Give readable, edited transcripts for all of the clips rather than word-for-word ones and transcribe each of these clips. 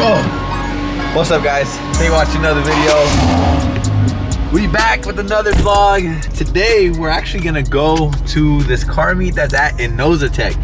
Oh, what's up, guys? Hey, watching another video. We back with another vlog. Today we're actually gonna go to this car meet that's at Inosate.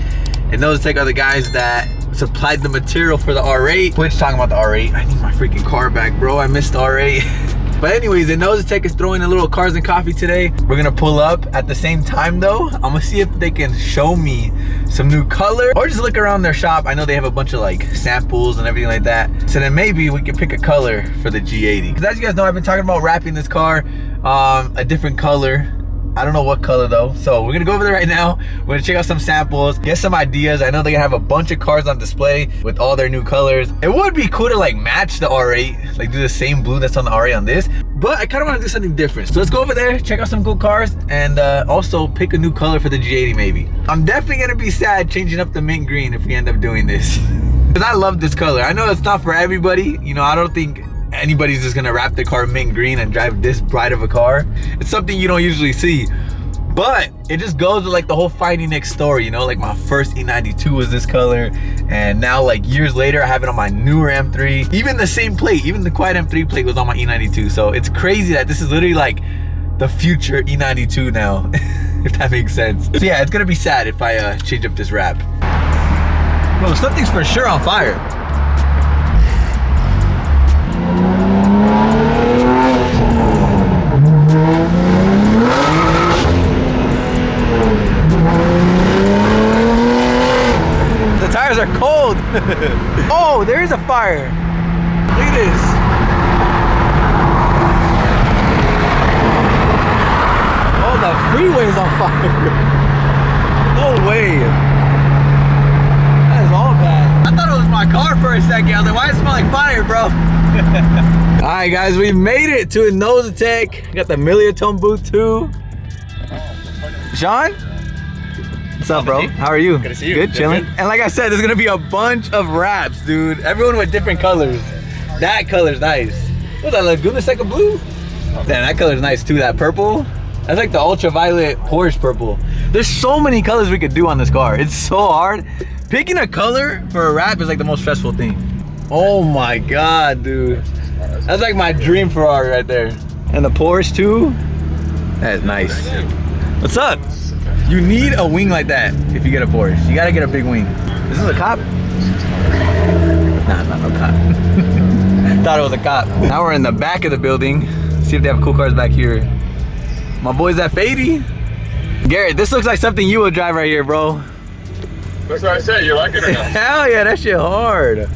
Inosate are the guys that supplied the material for the R8. Quit talking about the R8. I need my freaking car back, bro. I missed the R8. But anyways, Inosate is throwing a little cars and coffee today. We're gonna pull up at the same time though. I'm gonna see if they can show me some new color or just look around their shop. I know they have a bunch of like samples and everything like that. So then maybe we can pick a color for the G80. Because as you guys know, I've been talking about wrapping this car a different color. I don't know what color though. So we're gonna go over there right now. We're gonna check out some samples, get some ideas. I know they're gonna have a bunch of cars on display with all their new colors. It would be cool to like match the R8, like do the same blue that's on the R8 on this. But I kind of want to do something different. So let's go over there, check out some cool cars, and also pick a new color for the G80 maybe. I'm definitely gonna be sad changing up the mint green if we end up doing this. Because I love this color. I know it's not for everybody. You know, I don't think anybody's just gonna wrap their car mint green and drive this bright of a car. It's something you don't usually see, but it just goes with like the whole FindingNick story, you know, like my first E92 was this color, and now like years later I have it on my newer M3. Even the same plate, even the Quiet M3 plate was on my E92. So it's crazy that this is literally like the future E92 now, if that makes sense. So yeah, it's gonna be sad if I change up this wrap. Bro, something's for sure on fire. Are cold. Oh, there is a fire. Look at this. Oh, the freeway is on fire. No way. That is all bad. I thought it was my car for a second. I was like, why does it smell like fire, bro? All right, guys, we made it to Inosate. Got the Million booth too. Sean? What's up, bro? How are you? Good to see you. Good, chilling. And like I said, there's gonna be a bunch of wraps, dude. Everyone with different colors. That color's nice. What's that, Laguna Seca blue? Damn, that color's nice too. That purple. That's like the ultraviolet Porsche purple. There's so many colors we could do on this car. It's so hard. Picking a color for a wrap is like the most stressful thing. Oh my God, dude. That's like my dream Ferrari right there. And the Porsche too. That is nice. What's up? You need a wing like that if you get a Porsche. You gotta get a big wing. Is this a cop? Nah, it's not no cop. Thought it was a cop. Now we're in the back of the building. See if they have cool cars back here. My boy's at Fady. Garrett, this looks like something you would drive right here, bro. That's what I said. You like it or not? Hell yeah, that shit hard.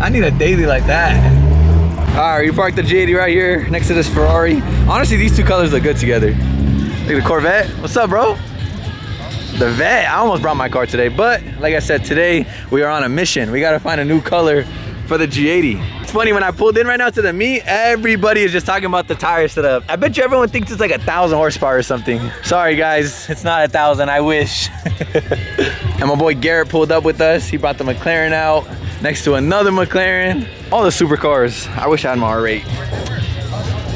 I need a daily like that. All right, you parked the G80 right here next to this Ferrari. Honestly, these two colors look good together. Look at the Corvette. What's up, bro? The Vet. I almost brought my car today, but like I said, today we are on a mission. We gotta find a new color for the G80. It's funny, when I pulled in right now to the meet, everybody is just talking about the tire setup. I bet you everyone thinks it's like 1,000 horsepower or something. Sorry guys, it's not 1,000, I wish. And my boy Garrett pulled up with us. He brought the McLaren out next to another McLaren. All the supercars. I wish I had my R8.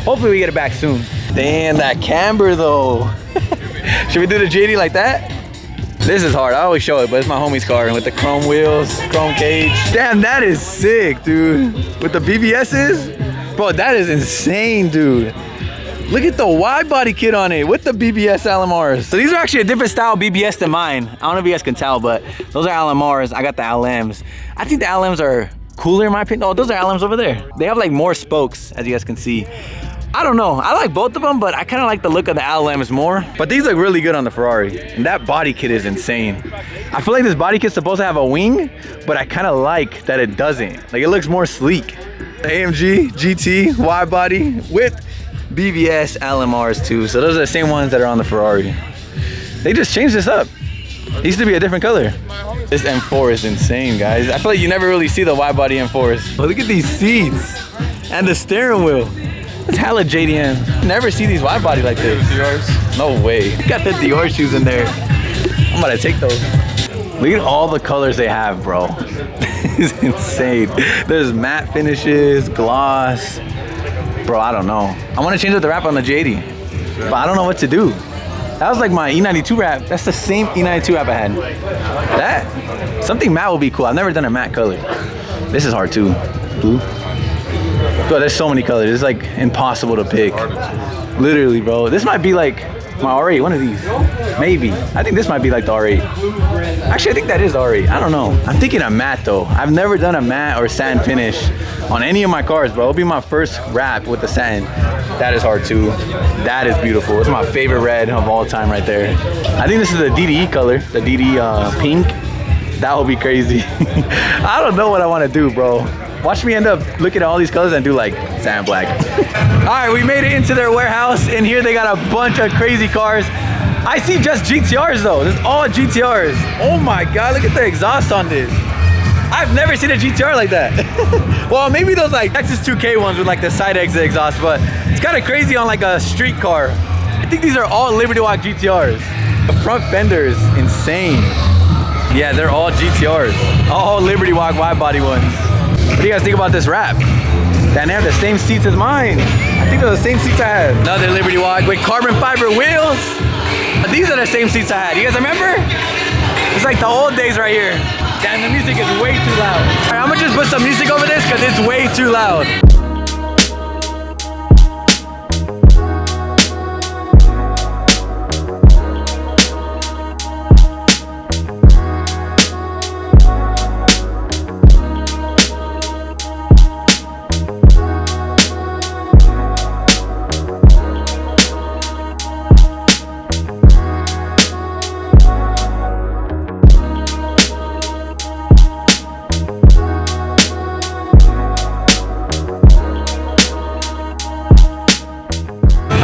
Hopefully we get it back soon. Damn, that camber though. Should we do the G80 like that? This is hard. I always show it, but it's my homie's car with the chrome wheels, chrome cage. Damn, that is sick, dude. With the BBSs? Bro, that is insane, dude. Look at the wide body kit on it with the BBS LMRs. So these are actually a different style BBS than mine. I don't know if you guys can tell, but those are LMRs. I got the LMs. I think the LMs are cooler in my opinion. Oh, those are LMs over there. They have like more spokes, as you guys can see. I don't know. I like both of them, but I kind of like the look of the LMs more. But these look really good on the Ferrari. And that body kit is insane. I feel like this body kit's supposed to have a wing, but I kind of like that it doesn't. Like, it looks more sleek. The AMG GT wide body with BBS LMRs too. So those are the same ones that are on the Ferrari. They just changed this up. It used to be a different color. This M4 is insane, guys. I feel like you never really see the wide body M4s. But look at these seats and the steering wheel. It's hella JDM. Never see these wide body like this. No way. You got the Dior shoes in there. I'm about to take those. Look at all the colors they have, bro. It's insane. There's matte finishes, gloss. Bro, I don't know. I want to change up the wrap on the G80, but I don't know what to do. That was like my E92 wrap. That's the same E92 wrap I had. That, something matte would be cool. I've never done a matte color. This is hard too. Blue. Bro, there's so many colors. It's like impossible to pick. Literally, bro. This might be like my R8, one of these. Maybe. I think this might be like the R8. Actually, I think that is the R8. I don't know. I'm thinking a matte though. I've never done a matte or sand finish on any of my cars, bro. It'll be my first wrap with the sand. That is hard too. That is beautiful. It's my favorite red of all time right there. I think this is the DDE color, the DDE pink. That would be crazy. I don't know what I want to do, bro. Watch me end up looking at all these colors and do like sand black. All right, we made it into their warehouse, and here they got a bunch of crazy cars. I see just GTRs though. This is all GTRs. Oh my God, look at the exhaust on this. I've never seen a GTR like that. Well, maybe those like Lexus 2K ones with like the side exit exhaust, but it's kind of crazy on like a street car. I think these are all Liberty Walk GTRs. The front fender is insane. Yeah, they're all GTRs. All Liberty Walk wide body ones. What do you guys think about this wrap? Damn, they have the same seats as mine. I think they're the same seats I had. Another Liberty Walk with carbon fiber wheels. These are the same seats I had. You guys remember? It's like the old days right here. Damn, the music is way too loud. All right, I'm gonna just put some music over this because it's way too loud.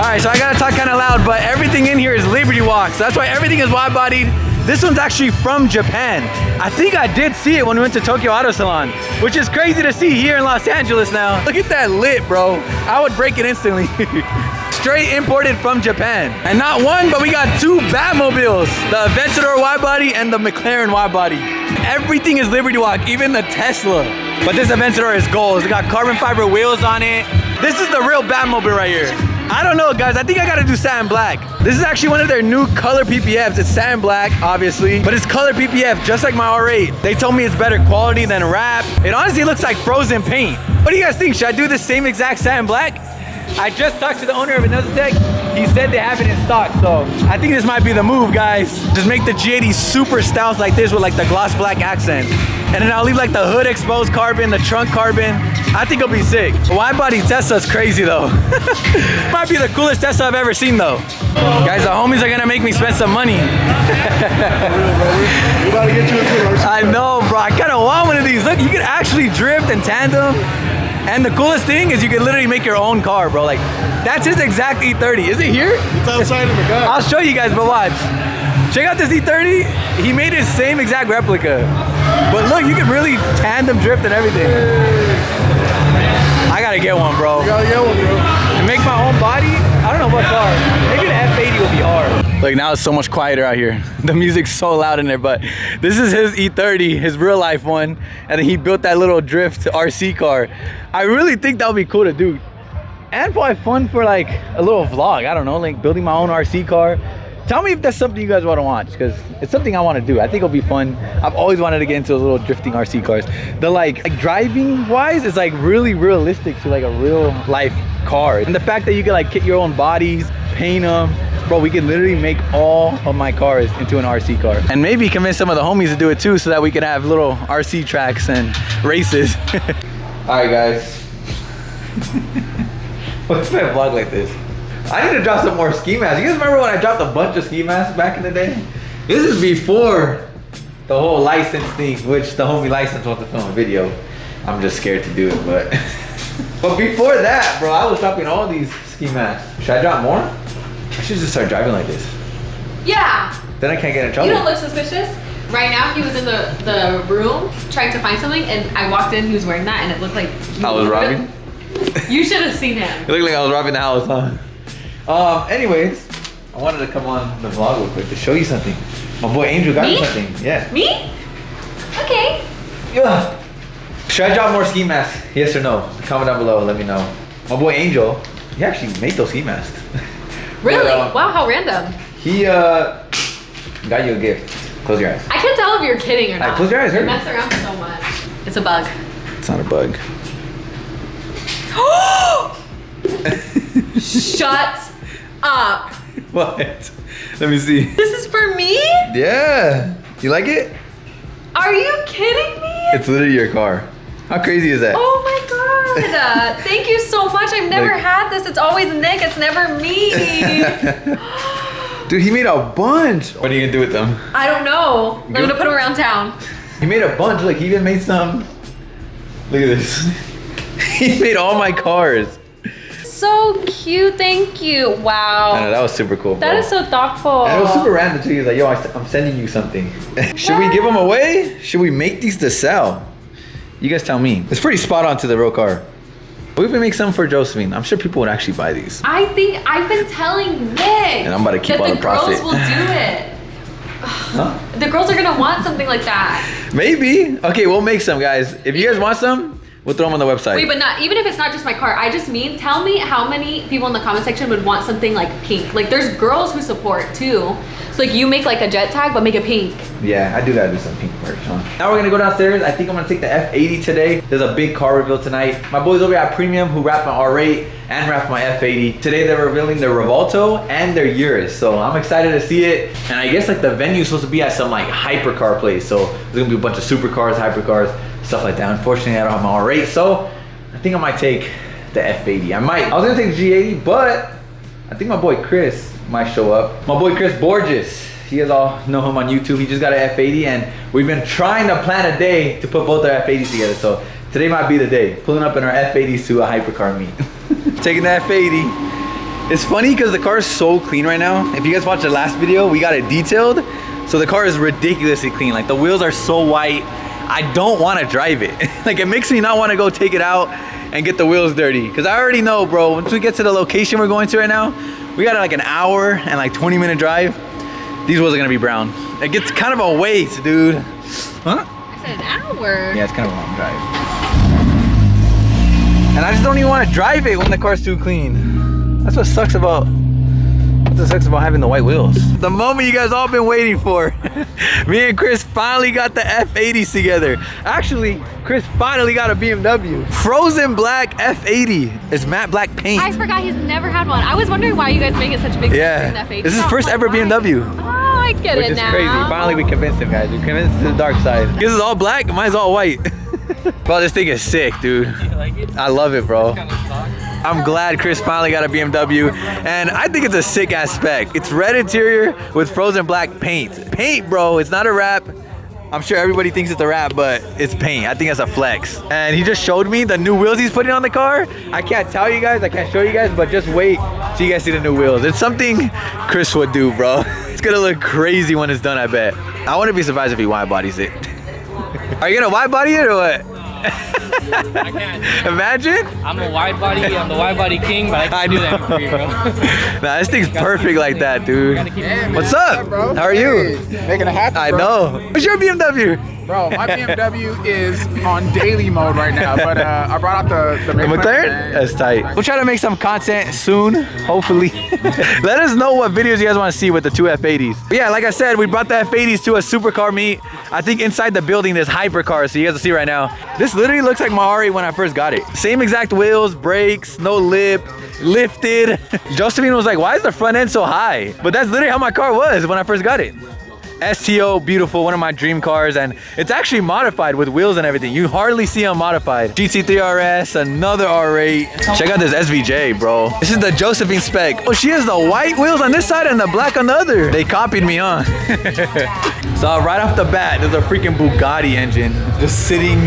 Alright, so I gotta talk kind of loud, but everything in here is Liberty Walk, so that's why everything is wide bodied. This one's actually from Japan. I think I did see it when we went to Tokyo Auto Salon, which is crazy to see here in Los Angeles now. Look at that lit, bro. I would break it instantly. Straight imported from Japan. And not one, but we got two Batmobiles. The Aventador wide body and the McLaren wide body. Everything is Liberty Walk, even the Tesla. But this Aventador is gold. It's got carbon fiber wheels on it. This is the real Batmobile right here. I don't know, guys. I think I gotta do satin black. This is actually one of their new color PPFs. It's satin black, obviously, but it's color PPF, just like my R8. They told me it's better quality than wrap. It honestly looks like frozen paint. What do you guys think? Should I do the same exact satin black? I just talked to the owner of Inosate. He said they have it in stock, so I think this might be the move, guys. Just make the G80 super stout like this with like the gloss black accent. And then I'll leave like the hood exposed carbon, the trunk carbon. I think it'll be sick. The wide body Tesla's crazy though. Might be the coolest Tesla I've ever seen though. Guys, the homies are gonna make me spend some money. I know, bro. I kinda want one of these. Look, you can actually drift and tandem. And the coolest thing is you can literally make your own car, bro. Like, that's his exact E30. Is it here? It's outside of the car. I'll show you guys, but watch. Check out this E30. He made his same exact replica. But look, you can really tandem drift and everything. I gotta get one, bro. You gotta get one, bro. To make my own body, I don't know what car. Maybe the F80 will be hard. Like, now it's so much quieter out here. The music's so loud in there, but this is his E30, his real life one. And then he built that little drift RC car. I really think that would be cool to do. And probably fun for like a little vlog. I don't know, like building my own RC car. Tell me if that's something you guys want to watch, because it's something I want to do. I think it'll be fun. I've always wanted to get into little drifting RC cars. The like driving wise is like really realistic to like a real life car. And the fact that you can like kit your own bodies, paint them. Bro, we can literally make all of my cars into an RC car. And maybe convince some of the homies to do it too, so that we can have little RC tracks and races. All right, guys. What's my vlog like this? I need to drop some more ski masks. You guys remember when I dropped a bunch of ski masks back in the day? This is before the whole license thing, which the homie license wants to film a video. I'm just scared to do it, but but before that, bro, I was dropping all these ski masks. Should I drop more? I should just start driving like this. Yeah. Then I can't get in trouble. You don't look suspicious. Right now, he was in the room trying to find something, and I walked in, he was wearing that, and it looked like I was robbing? You should have seen him. It looked like I was robbing the house, huh? Anyways, I wanted to come on the vlog real quick to show you something. My boy Angel got me something. Yeah. Me? Okay. Yeah. Should I drop more ski masks? Yes or no? Comment down below, let me know. My boy Angel, he actually made those ski masks. Really? But, wow, how random. He got you a gift. Close your eyes. I can't tell if you're kidding or not. Close your eyes, You hurry. mess around so much. It's a bug. It's bug. Shut up. What? Let me see. This is for me? Yeah. You like it? Are you kidding me? It's literally your car. How crazy is that? Oh my god. Thank you so much. I've never Like- had this. It's always Nick. It's never me. Dude, he made a bunch. What are you gonna do with them? I don't know. I'm Go- gonna put them around town. He made a bunch. Look, he even made some. Look at this. He made all my cars. So cute. Thank you. Wow. I know, that was super cool, bro. That is so thoughtful. And it was super random too. He was like, yo, I'm sending you something. Should we give them away? Should we make these to sell? You guys tell me. It's pretty spot on to the real car. We can make some for Josephine. I'm sure people would actually buy these. I think I've been telling Nick. And I'm about to keep that all the the girls profit. will do it. Huh? The girls are gonna want something like that. Maybe. Okay, we'll make some, guys. If you guys want some, we'll throw them on the website. Wait, but not even if it's not just my car. I just mean, tell me how many people in the comment section would want something like pink. Like, there's girls who support too. So like, you make like a jet tag, but make it pink. Yeah, I do gotta do some pink merch, huh? Now we're gonna go downstairs. I think I'm gonna take the F80 today. There's a big car reveal tonight. My boys over at Premium who wrapped my R8 and wrapped my F80. Today they're revealing their Revolto and their Urus. So I'm excited to see it. And I guess like the venue's supposed to be at some like hypercar place. So there's gonna be a bunch of supercars, hypercars, stuff like that. Unfortunately, I don't have my R8. So I think I might take the F80. I was gonna take the G80, but I think my boy Chris might show up. My boy Chris Borges. You guys all know him on YouTube. He just got an F80 and we've been trying to plan a day to put both our F80s together. So today might be the day. Pulling up in our F80s to a hypercar meet. Taking the F80. It's funny because the car is so clean right now. If you guys watched the last video, we got it detailed. So the car is ridiculously clean. Like the wheels are so white. I don't want to drive it. Like it makes me not want to go take it out and get the wheels dirty. Because I already know, bro, once we get to the location we're going to right now, we got like an hour and like 20-minute drive. These wheels are gonna be brown. It gets kind of a waste, dude. Huh? I said an hour. Yeah, it's kind of a long drive. And I just don't even want to drive it when the car's too clean. That's what sucks about having the white wheels. The moment you guys all been waiting for. Me and Chris finally got the F80s together. Actually, Chris finally got a BMW. Frozen black F80. It's matte black paint. I forgot he's never had one. I was wondering why you guys make it such a big Yeah. deal for the F80. This is his first ever BMW. Oh, I get Which it is now. crazy. Finally, we convinced him, guys. We convinced him to the dark side. This is all black, mine's all white. Bro, this thing is sick, dude. You like it? I love it, bro. Kind of stock. I'm glad Chris finally got a BMW, and I think it's a sick ass spec. It's red interior with frozen black paint. Paint, bro, it's not a wrap. I'm sure everybody thinks it's a wrap, but it's paint. I think that's a flex. And he just showed me the new wheels he's putting on the car. I can't tell you guys, I can't show you guys, but just wait till you guys see the new wheels. It's something Chris would do, bro. It's gonna look crazy when it's done, I bet. I wouldn't be surprised if he wide bodies it. Are you gonna wide body it or what? I can't. Imagine? I'm a wide body. I'm the wide body king, but I can't do that for you, bro. Nah, this thing's perfect like that, dude. Gotta keep it. What's up? bro? How are you? Hey, making it happen, I bro. know. What's your BMW? Bro, my BMW is on daily mode right now, but I brought out the The McLaren? That's tight. We'll try to make some content soon, hopefully. Let us know what videos you guys want to see with the two F80s. But yeah, like I said, we brought the F80s to a supercar meet. I think inside the building there's hypercars, so you guys will see right now. This literally looks like my R8 when I first got it. Same exact wheels, brakes, no lip, lifted. Josephine was like, why is the front end so high? But that's literally how my car was when I first got it. STO, beautiful, one of my dream cars, and it's actually modified with wheels and everything. You hardly see them modified. GT3 RS, another R8. Check out this SVJ, bro. This is the Josephine spec. Oh, she has the white wheels on this side and the black on the other. They copied me, huh? So right off the bat, there's a freaking Bugatti engine just sitting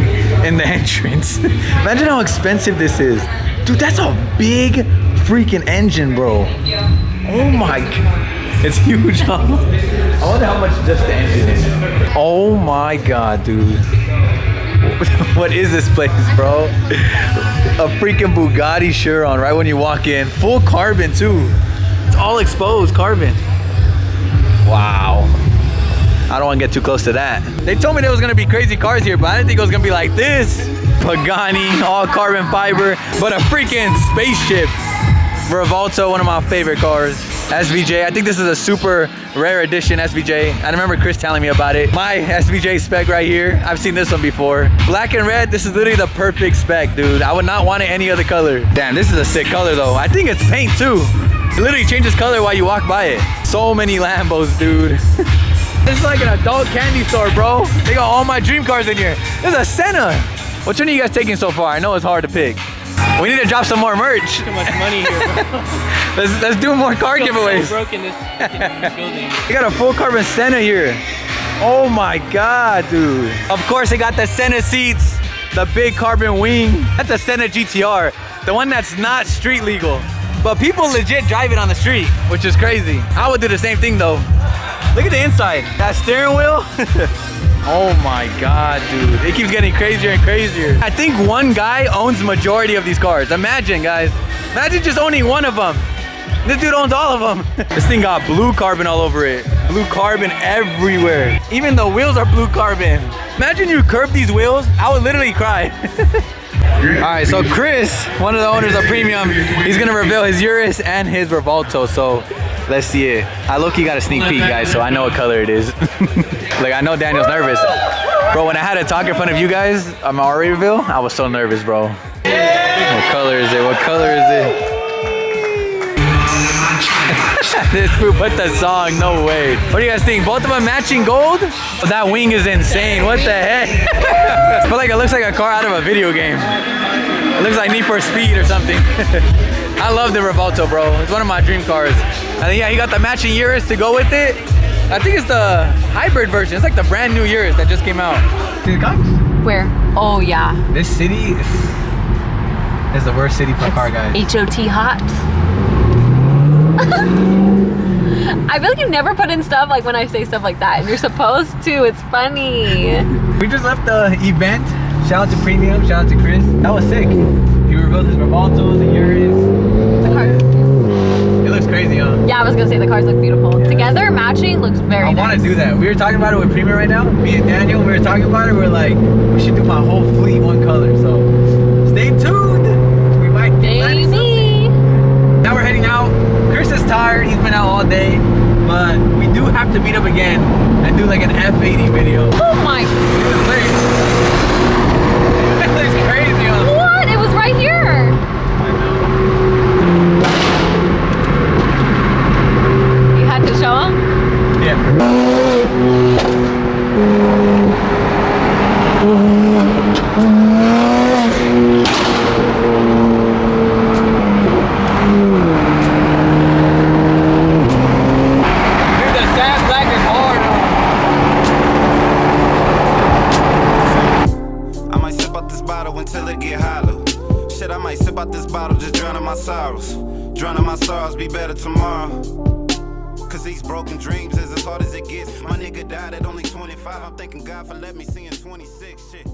in the entrance. Imagine how expensive this is. Dude, that's a big freaking engine, bro. Oh my God. It's huge, huh? I wonder how much just the engine is. Oh my God, dude. What is this place, bro? A freaking Bugatti Chiron right when you walk in. Full carbon, too. It's all exposed carbon. Wow. I don't want to get too close to that. They told me there was going to be crazy cars here, but I didn't think it was going to be like this. Pagani, all carbon fiber, but a freaking spaceship. Revolto, one of my favorite cars. SVJ. I think this is a super rare edition SVJ. I remember Chris telling me about it. My SVJ spec right here. I've seen this one before. Black and red, this is literally the perfect spec, dude. I would not want it any other color. Damn, this is a sick color though. I think it's paint too. It literally changes color while you walk by it. So many Lambos, dude. It's like an adult candy store, bro. They got all my dream cars in here. There's a Senna. Which one are you guys taking so far? I know it's hard to pick. We need to drop some more merch. Too much money here, bro. let's do more car giveaways. So broke in this building. You got a full carbon Senna here. Oh my God, dude. Of course, they got the Senna seats, the big carbon wing. That's a Senna GTR, the one that's not street legal. But people legit drive it on the street, which is crazy. I would do the same thing though. Look at the inside. That steering wheel. Oh my God, dude. It keeps getting crazier and crazier. I think one guy owns the majority of these cars. Imagine, guys. Imagine just owning one of them. This dude owns all of them. This thing got blue carbon all over it. Blue carbon everywhere. Even the wheels are blue carbon. Imagine you curb these wheels. I would literally cry. All right, so Chris, one of the owners of Premium, he's gonna reveal his Urus and his Revolto. So let's see it. I low-key got a sneak peek, guys, so I know what color it is. Like, I know Daniel's nervous. Bro, when I had to talk in front of you guys on my already reveal, I was so nervous, bro. What color is it? What color is it? This fool put the song, no way. What do you guys think? Both of them matching gold? Oh, that wing is insane. What the heck? I feel like it looks like a car out of a video game. It looks like Need for Speed or something. I love the Revolto, bro. It's one of my dream cars. And yeah, he got the matching Urus to go with it. I think it's the hybrid version. It's like the brand new Urus that just came out. See the cops? Where? Oh yeah. This city is the worst city for a car, guys. HOT hot. I feel like you never put in stuff like when I say stuff like that, and you're supposed to. It's funny. We just left the event. Shout out to Premium. Shout out to Chris. That was sick. He revealed his Revolto, the Urus. The car. It looks crazy, huh? Yeah, I was gonna say the cars look beautiful. Yeah. Together, matching, looks very nice. I want to do that. We were talking about it with Premium right now. Me and Daniel, we were talking about it. We're like, we should do my whole fleet one color. So stay tuned. We might be planning something. Now we're heading out. Chris is tired. He's been out all day. But we do have to meet up again and do like an F80 video. Oh my. It looks crazy, huh? What? It was right here. You had to show him? Yeah. Until it get hollow. Shit, I might sip out this bottle, just drowning my sorrows. Drowning my sorrows, be better tomorrow. Cause these broken dreams is as hard as it gets. My nigga died at only 25. I'm thanking God for letting me see in 26. Shit.